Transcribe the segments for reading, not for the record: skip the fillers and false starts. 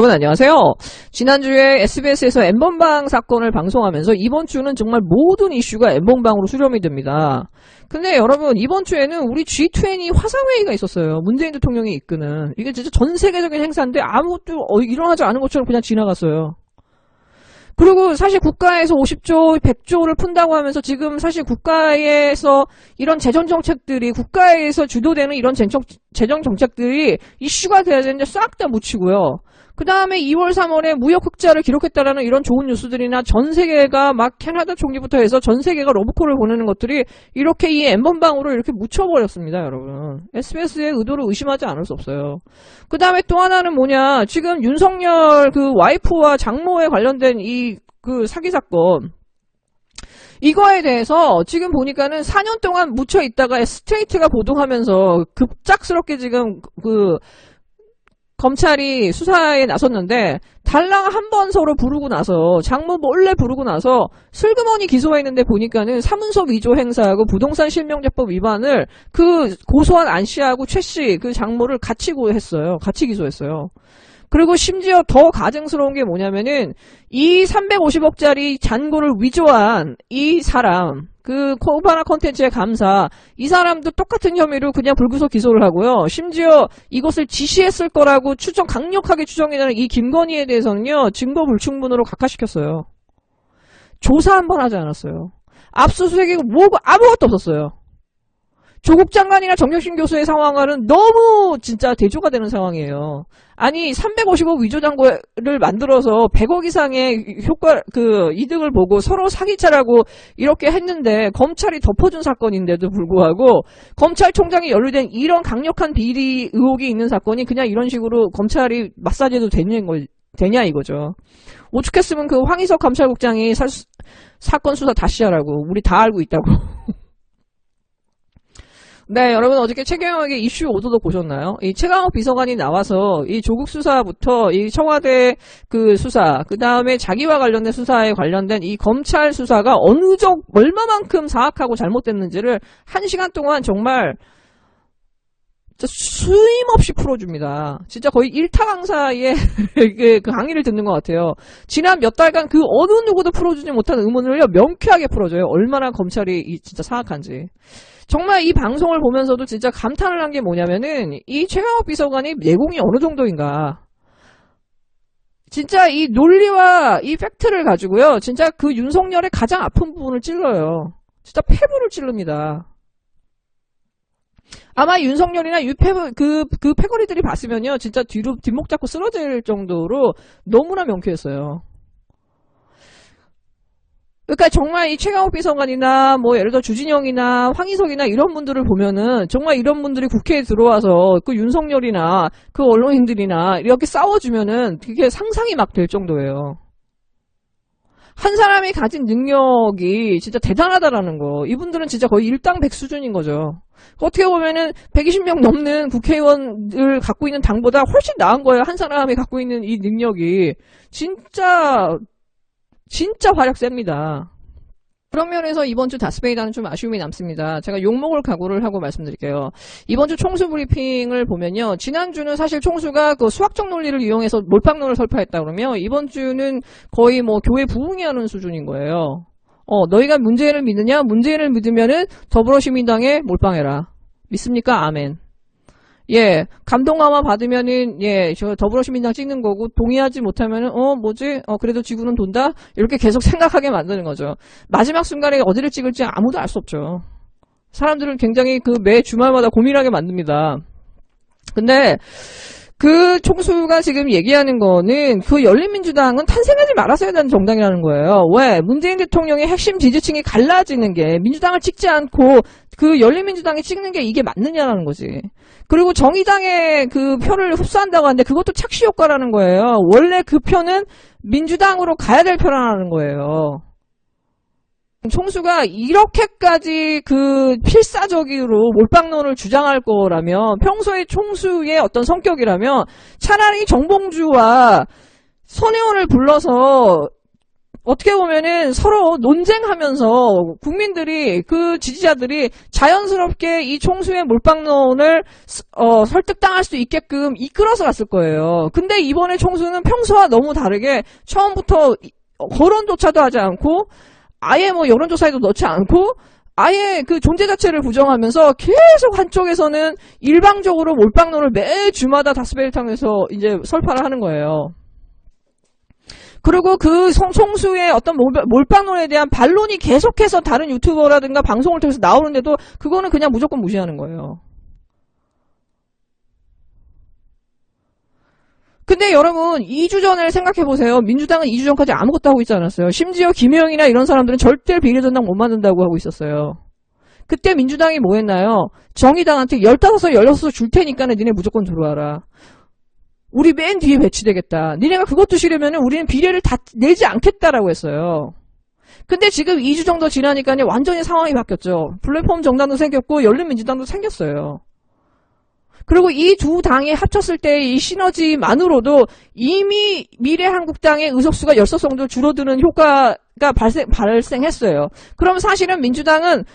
여러분 안녕하세요. 지난주에 SBS에서 N번방 사건을 방송하면서 이번 주는 정말 모든 이슈가 N번방으로 수렴이 됩니다. 근데 여러분 이번 주에는 우리 G20 화상회의가 있었어요. 문재인 대통령이 이끄는. 이게 진짜 전 세계적인 행사인데 아무것도 일어나지 않은 것처럼 그냥 지나갔어요. 그리고 사실 국가에서 50조, 100조를 푼다고 하면서 지금 사실 국가에서 이런 재정정책들이 국가에서 주도되는 이런 재정정책들이 이슈가 돼야 되는데 싹 다 묻히고요. 그 다음에 2월, 3월에 무역 흑자를 기록했다라는 이런 좋은 뉴스들이나 전 세계가 막 캐나다 총리부터 해서 전 세계가 러브콜을 보내는 것들이 이렇게 이 N번방으로 이렇게 묻혀버렸습니다, 여러분. SBS의 의도를 의심하지 않을 수 없어요. 그 다음에 또 하나는 뭐냐, 지금 윤석열 그 와이프와 장모에 관련된 그 사기 사건. 이거에 대해서 지금 보니까는 4년 동안 묻혀 있다가 스트레이트가 보도하면서 급작스럽게 지금 검찰이 수사에 나섰는데 달랑 한 번 서로 부르고 나서 장모 몰래 부르고 나서 슬그머니 기소했는데 보니까는 사문서 위조 행사하고 부동산 실명제법 위반을 그 고소한 안 씨하고 최 씨 그 장모를 같이 고했어요. 같이 기소했어요. 그리고 심지어 더 가증스러운 게 뭐냐면은 이 350억짜리 잔고를 위조한 이 사람 그 코바나 컨텐츠의 감사 이 사람도 똑같은 혐의로 그냥 불구속 기소를 하고요. 심지어 이것을 지시했을 거라고 강력하게 추정해내는 이 김건희에 대해서는요. 증거 불충분으로 각하시켰어요. 조사 한 번 하지 않았어요. 압수수색이고 뭐고 아무것도 없었어요. 조국 장관이나 정경심 교수의 상황과는 너무 진짜 대조가 되는 상황이에요. 아니 350억 위조장고를 만들어서 100억 이상의 이득을 보고 서로 사기차라고 이렇게 했는데 검찰이 덮어준 사건인데도 불구하고 검찰총장이 연루된 이런 강력한 비리 의혹이 있는 사건이 그냥 이런 식으로 검찰이 마사지해도 되냐 이거죠. 오죽했으면 그 황희석 감찰국장이 사건 수사 다시 하라고. 우리 다 알고 있다고. 네, 여러분 어저께 최경영에게 이슈 오도독 보셨나요? 이 최강욱 비서관이 나와서 이 조국 수사부터 이 청와대 그 수사, 그 다음에 자기와 관련된 수사에 관련된 이 검찰 수사가 얼마만큼 사악하고 잘못됐는지를 1시간 동안 정말 수임없이 풀어줍니다. 진짜 거의 일타 강사의 그 강의를 듣는 것 같아요. 지난 몇 달간 그 어느 누구도 풀어주지 못한 의문을요, 명쾌하게 풀어줘요. 얼마나 검찰이 진짜 사악한지. 정말 이 방송을 보면서도 진짜 감탄을 한 게 뭐냐면은 이 최강욱 비서관이 내공이 어느 정도인가. 진짜 이 논리와 이 팩트를 가지고요. 진짜 그 윤석열의 가장 아픈 부분을 찔러요. 진짜 폐부를 찌릅니다. 아마 윤석열이나 그 패거리들이 봤으면요. 진짜 뒷목 잡고 쓰러질 정도로 너무나 명쾌했어요. 그러니까 정말 이 최강욱 비서관이나 뭐 예를 들어 주진영이나 황희석이나 이런 분들을 보면은 정말 이런 분들이 국회에 들어와서 그 윤석열이나 그 언론인들이나 이렇게 싸워주면은 그게 상상이 막 될 정도예요. 한 사람이 가진 능력이 진짜 대단하다라는 거. 이분들은 진짜 거의 일당백 수준인 거죠. 어떻게 보면은 120명 넘는 국회의원을 갖고 있는 당보다 훨씬 나은 거예요. 한 사람이 갖고 있는 이 능력이. 진짜 활약 셉니다. 그런 면에서 이번 주 다스베이다는 좀 아쉬움이 남습니다. 제가 욕먹을 각오를 하고 말씀드릴게요. 이번 주 총수 브리핑을 보면요. 지난주는 사실 총수가 그 수학적 논리를 이용해서 몰빵론을 설파했다 그러면 이번 주는 거의 뭐 교회 부흥회하는 수준인 거예요. 너희가 문재인을 믿느냐? 문재인을 믿으면은 더불어시민당에 몰빵해라. 믿습니까? 아멘. 예, 감동감화 받으면은, 예, 저 더불어시민당 찍는 거고, 동의하지 못하면은, 그래도 지구는 돈다? 이렇게 계속 생각하게 만드는 거죠. 마지막 순간에 어디를 찍을지 아무도 알 수 없죠. 사람들은 굉장히 매 주말마다 고민하게 만듭니다. 근데, 그 총수가 지금 얘기하는 거는 그 열린민주당은 탄생하지 말았어야 되는 정당이라는 거예요. 왜? 문재인 대통령의 핵심 지지층이 갈라지는 게 민주당을 찍지 않고 그 열린민주당이 찍는 게 이게 맞느냐라는 거지. 그리고 정의당의 그 표를 흡수한다고 하는데 그것도 착시 효과라는 거예요. 원래 그 표는 민주당으로 가야 될 표라는 거예요. 총수가 이렇게까지 그 필사적으로 몰빵론을 주장할 거라면 평소에 총수의 어떤 성격이라면 차라리 정봉주와 손혜원을 불러서 어떻게 보면은 서로 논쟁하면서 국민들이 그 지지자들이 자연스럽게 이 총수의 몰빵론을 설득당할 수 있게끔 이끌어서 갔을 거예요. 근데 이번에 총수는 평소와 너무 다르게 처음부터 거론조차도 하지 않고 아예 뭐 여론조사에도 넣지 않고 아예 그 존재 자체를 부정하면서 계속 한쪽에서는 일방적으로 몰빵론을 매 주마다 다스베일 통해서 이제 설파를 하는 거예요. 그리고 그 총수의 어떤 몰빵론에 대한 반론이 계속해서 다른 유튜버라든가 방송을 통해서 나오는데도 그거는 그냥 무조건 무시하는 거예요. 근데 여러분 2주 전을 생각해보세요. 민주당은 2주 전까지 아무것도 하고 있지 않았어요. 심지어 김혜영이나 이런 사람들은 절대 비례전당 못 만든다고 하고 있었어요. 그때 민주당이 뭐 했나요? 정의당한테 15석 16석 줄 테니까는 니네 무조건 들어와라. 우리 맨 뒤에 배치되겠다. 니네가 그것도 싫으면 우리는 비례를 다 내지 않겠다라고 했어요. 근데 지금 2주 정도 지나니까 완전히 상황이 바뀌었죠. 플랫폼 정당도 생겼고 열린민주당도 생겼어요. 그리고 이 두 당이 합쳤을 때 이 시너지만으로도 이미 미래한국당의 의석수가 16석 정도 줄어드는 효과가 발생했어요. 그럼 사실은 민주당은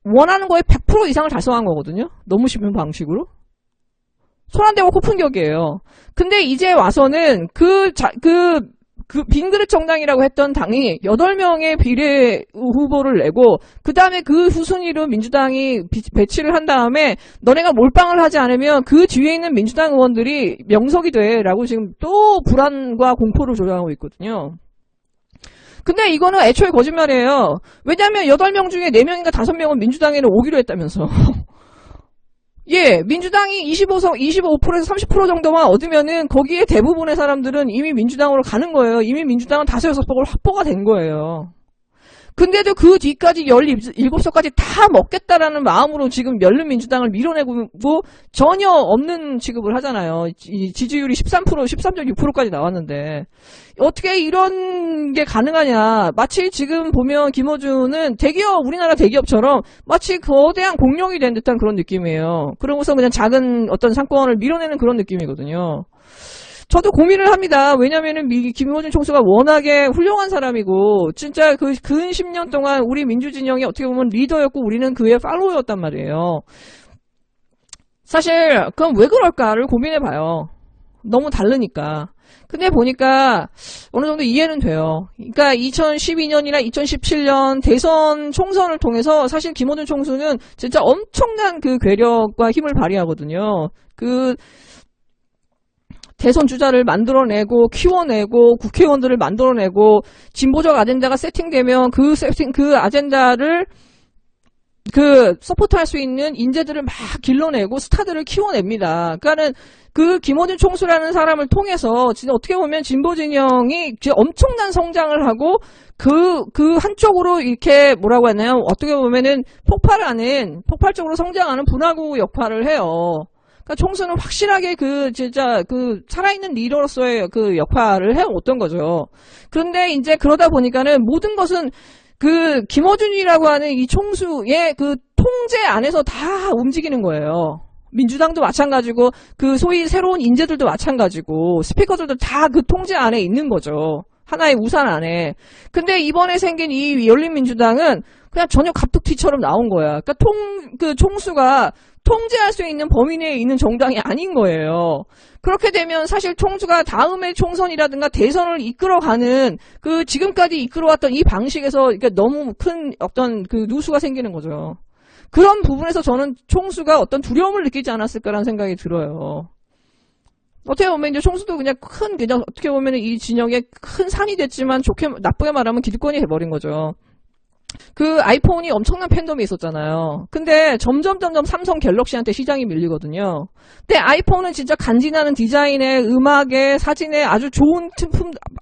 원하는 거에 100% 이상을 달성한 거거든요. 너무 쉬운 방식으로. 손 안 대고 코푼격이에요. 근데 이제 와서는 그 빈그릇 정당이라고 했던 당이 8명의 비례 후보를 내고 그 다음에 그 후순위로 민주당이 배치를 한 다음에 너네가 몰빵을 하지 않으면 그 뒤에 있는 민주당 의원들이 명석이 돼 라고 지금 또 불안과 공포를 조장하고 있거든요. 근데 이거는 애초에 거짓말이에요. 왜냐하면 8명 중에 4명인가 5명은 민주당에는 오기로 했다면서. 예, 민주당이 25%에서 30% 정도만 얻으면은 거기에 대부분의 사람들은 이미 민주당으로 가는 거예요. 이미 민주당은 5-6석을 확보가 된 거예요. 근데도 그 뒤까지 17석까지 다 먹겠다라는 마음으로 지금 열린민주당을 밀어내고 전혀 없는 취급을 하잖아요. 지지율이 13.6%까지 나왔는데 어떻게 이런 게 가능하냐. 마치 지금 보면 김어준은 우리나라 대기업처럼 마치 거대한 공룡이 된 듯한 그런 느낌이에요. 그러고서 그냥 작은 어떤 상권을 밀어내는 그런 느낌이거든요. 저도 고민을 합니다. 왜냐면은 김어준 총수가 워낙에 훌륭한 사람이고 진짜 근 10년 동안 우리 민주진영이 어떻게 보면 리더였고 우리는 그의 팔로워였단 말이에요. 사실 그럼 왜 그럴까를 고민해봐요. 너무 다르니까. 근데 보니까 어느 정도 이해는 돼요. 그러니까 2012년이나 2017년 대선 총선을 통해서 사실 김어준 총수는 진짜 엄청난 그 괴력과 힘을 발휘하거든요. 대선 주자를 만들어내고 키워내고 국회의원들을 만들어내고 진보적 아젠다가 세팅되면 그 아젠다를 서포트할 수 있는 인재들을 막 길러내고 스타들을 키워냅니다. 그러니까는 그 김어준 총수라는 사람을 통해서 진짜 어떻게 보면 진보 진영이 엄청난 성장을 하고 그 한쪽으로 이렇게 뭐라고 하나요? 어떻게 보면은 폭발적으로 성장하는 분화구 역할을 해요. 그러니까 총수는 확실하게 진짜 살아있는 리더로서의 그 역할을 해왔던 거죠. 그런데 이제 그러다 보니까는 모든 것은 김어준이라고 하는 이 총수의 통제 안에서 다 움직이는 거예요. 민주당도 마찬가지고 소위 새로운 인재들도 마찬가지고 스피커들도 다 통제 안에 있는 거죠. 하나의 우산 안에. 근데 이번에 생긴 이 열린민주당은 그냥 전혀 갑툭튀처럼 나온 거야. 그러니까 총수가 통제할 수 있는 범위 내에 있는 정당이 아닌 거예요. 그렇게 되면 사실 총수가 다음에 총선이라든가 대선을 이끌어가는 지금까지 이끌어왔던 이 방식에서 그러니까 너무 큰 어떤 누수가 생기는 거죠. 그런 부분에서 저는 총수가 어떤 두려움을 느끼지 않았을까라는 생각이 들어요. 어떻게 보면 이제 총수도 그냥 어떻게 보면 이 진영의 큰 산이 됐지만 나쁘게 말하면 기득권이 돼버린 거죠. 아이폰이 엄청난 팬덤이 있었잖아요. 근데 점점 삼성 갤럭시한테 시장이 밀리거든요. 근데 아이폰은 진짜 간지나는 디자인에 음악에 사진에 아주 좋은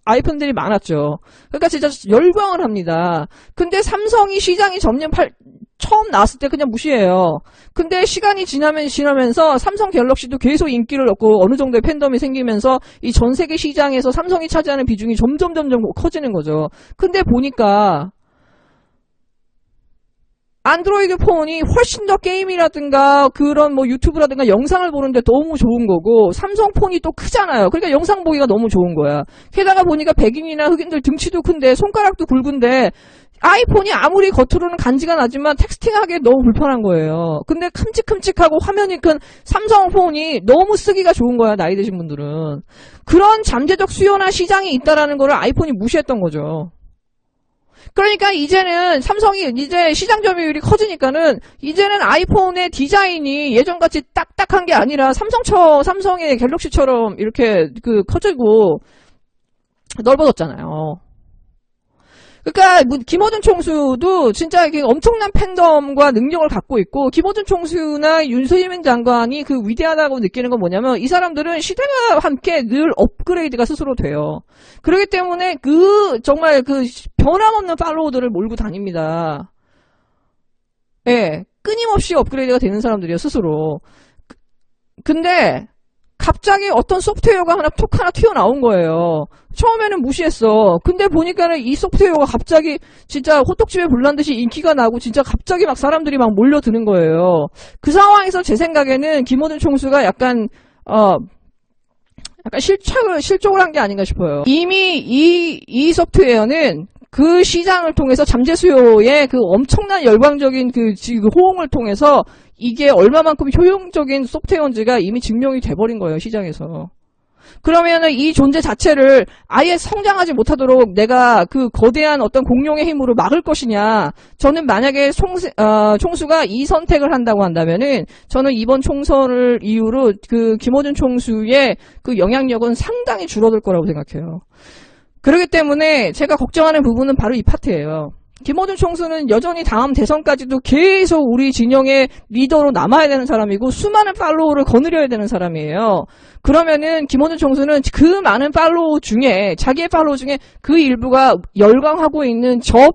아이폰들이 많았죠. 그러니까 진짜 열광을 합니다. 근데 삼성이 시장이 처음 나왔을 때 그냥 무시해요. 근데 시간이 지나면서 삼성 갤럭시도 계속 인기를 얻고 어느 정도의 팬덤이 생기면서 이 전 세계 시장에서 삼성이 차지하는 비중이 점점 커지는 거죠. 근데 보니까 안드로이드 폰이 훨씬 더 게임이라든가 그런 뭐 유튜브라든가 영상을 보는데 너무 좋은 거고, 삼성 폰이 또 크잖아요. 그러니까 영상 보기가 너무 좋은 거야. 게다가 보니까 백인이나 흑인들 등치도 큰데 손가락도 굵은데 아이폰이 아무리 겉으로는 간지가 나지만 텍스팅하기에 너무 불편한 거예요. 근데 큼직큼직하고 화면이 큰 삼성 폰이 너무 쓰기가 좋은 거야, 나이 드신 분들은. 그런 잠재적 수요나 시장이 있다라는 거를 아이폰이 무시했던 거죠. 그러니까 이제는 삼성이 이제 시장 점유율이 커지니까는 이제는 아이폰의 디자인이 예전같이 딱딱한 게 아니라 삼성의 갤럭시처럼 이렇게 커지고 넓어졌잖아요. 그러니까 김어준 총수도 진짜 엄청난 팬덤과 능력을 갖고 있고, 김어준 총수나 윤수민 장관이 그 위대하다고 느끼는 건 뭐냐면 이 사람들은 시대와 함께 늘 업그레이드가 스스로 돼요. 그렇기 때문에 정말 변함없는 팔로워들을 몰고 다닙니다. 예, 끊임없이 업그레이드가 되는 사람들이에요, 스스로. 근데 갑자기 어떤 소프트웨어가 톡 하나 튀어나온 거예요. 처음에는 무시했어. 근데 보니까는 이 소프트웨어가 갑자기 진짜 호떡집에 불난 듯이 인기가 나고 진짜 갑자기 막 사람들이 막 몰려드는 거예요. 그 상황에서 제 생각에는 김어준 총수가 약간 실족을 한 게 아닌가 싶어요. 이미 이 소프트웨어는 그 시장을 통해서 잠재 수요의 그 엄청난 열광적인 그 호응을 통해서 이게 얼마만큼 효용적인 소프트웨어인지가 이미 증명이 돼버린 거예요, 시장에서. 그러면은 이 존재 자체를 아예 성장하지 못하도록 내가 그 거대한 어떤 공룡의 힘으로 막을 것이냐. 저는 만약에 총수가 이 선택을 한다고 한다면은 저는 이번 총선을 이후로 그 김어준 총수의 그 영향력은 상당히 줄어들 거라고 생각해요. 그렇기 때문에 제가 걱정하는 부분은 바로 이 파트예요. 김어준 총수는 여전히 다음 대선까지도 계속 우리 진영의 리더로 남아야 되는 사람이고 수많은 팔로워를 거느려야 되는 사람이에요. 그러면은 김어준 총수는 그 많은 팔로워 중에, 자기의 팔로워 중에 그 일부가 열광하고 있는 저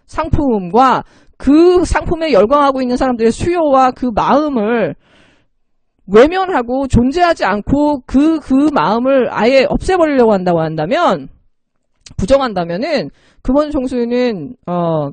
상품과 그 상품에 열광하고 있는 사람들의 수요와 그 마음을 외면하고 존재하지 않고 그 마음을 아예 없애버리려고 한다고 한다면, 부정한다면은 김어준 총수는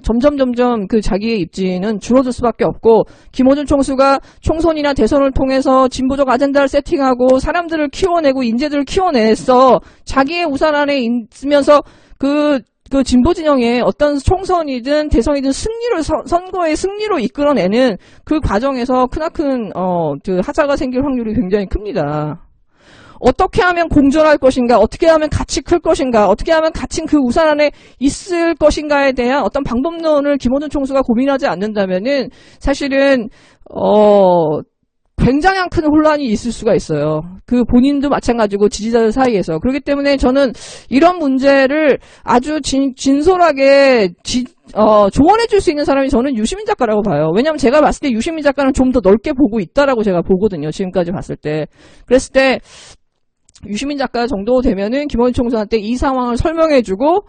점점 그 자기의 입지는 줄어들 수밖에 없고, 김어준 총수가 총선이나 대선을 통해서 진보적 아젠다를 세팅하고 사람들을 키워내고 인재들을 키워내서 자기의 우산 안에 있으면서 그 진보 진영의 어떤 총선이든 대선이든 선거의 승리로 이끌어내는 그 과정에서 크나큰 하자가 생길 확률이 굉장히 큽니다. 어떻게 하면 공존할 것인가, 어떻게 하면 같이 클 것인가, 어떻게 하면 같이 그 우산 안에 있을 것인가에 대한 어떤 방법론을 김어준 총수가 고민하지 않는다면은 사실은 굉장히 큰 혼란이 있을 수가 있어요. 그 본인도 마찬가지고 지지자들 사이에서. 그렇기 때문에 저는 이런 문제를 아주 진솔하게 조언해 줄 수 있는 사람이 저는 유시민 작가라고 봐요. 왜냐면 제가 봤을 때 유시민 작가는 좀 더 넓게 보고 있다라고 제가 보거든요. 지금까지 봤을 때. 그랬을 때 유시민 작가 정도 되면은 김어준 총수한테 이 상황을 설명해주고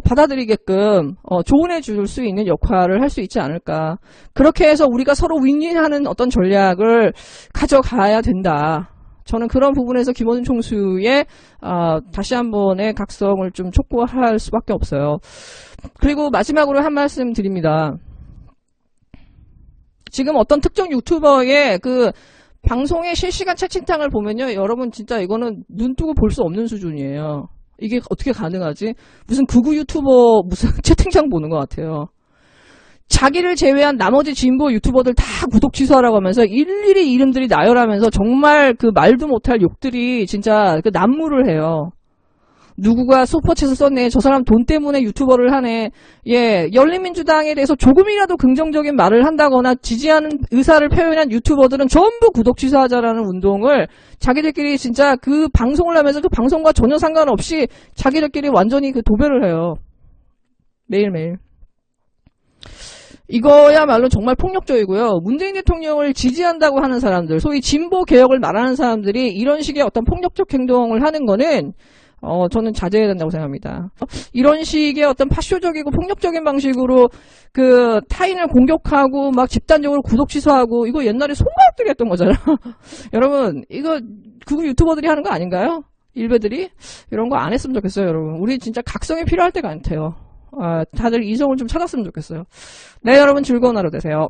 받아들이게끔 조언해줄 수 있는 역할을 할 수 있지 않을까. 그렇게 해서 우리가 서로 윈윈하는 어떤 전략을 가져가야 된다. 저는 그런 부분에서 김어준 총수의 다시 한번의 각성을 좀 촉구할 수밖에 없어요. 그리고 마지막으로 한 말씀 드립니다. 지금 어떤 특정 유튜버의 그 방송의 실시간 채팅창을 보면요, 여러분 진짜 이거는 눈 뜨고 볼 수 없는 수준이에요. 이게 어떻게 가능하지? 무슨 극우 유튜버 무슨 채팅창 보는 것 같아요. 자기를 제외한 나머지 진보 유튜버들 다 구독 취소하라고 하면서 일일이 이름들이 나열하면서 정말 그 말도 못할 욕들이 진짜 그 난무를 해요. 누구가 슈퍼챗을 썼네, 저 사람 돈 때문에 유튜버를 하네. 예, 열린민주당에 대해서 조금이라도 긍정적인 말을 한다거나 지지하는 의사를 표현한 유튜버들은 전부 구독 취소하자라는 운동을 자기들끼리 진짜 그 방송을 하면서 그 방송과 전혀 상관없이 자기들끼리 완전히 그 도배를 해요. 매일매일. 이거야말로 정말 폭력적이고요. 문재인 대통령을 지지한다고 하는 사람들, 소위 진보 개혁을 말하는 사람들이 이런 식의 어떤 폭력적 행동을 하는 거는 저는 자제해야 된다고 생각합니다. 이런 식의 어떤 파쇼적이고 폭력적인 방식으로 그 타인을 공격하고 막 집단적으로 구독 취소하고, 이거 옛날에 송가ಯಕ್들이 했던 거잖아. 여러분, 이거 극우 유튜버들이 하는 거 아닌가요? 일베들이? 이런 거 안 했으면 좋겠어요, 여러분. 우리 진짜 각성이 필요할 때가 같아요. 다들 이성을 좀 찾았으면 좋겠어요. 네, 여러분 즐거운 하루 되세요.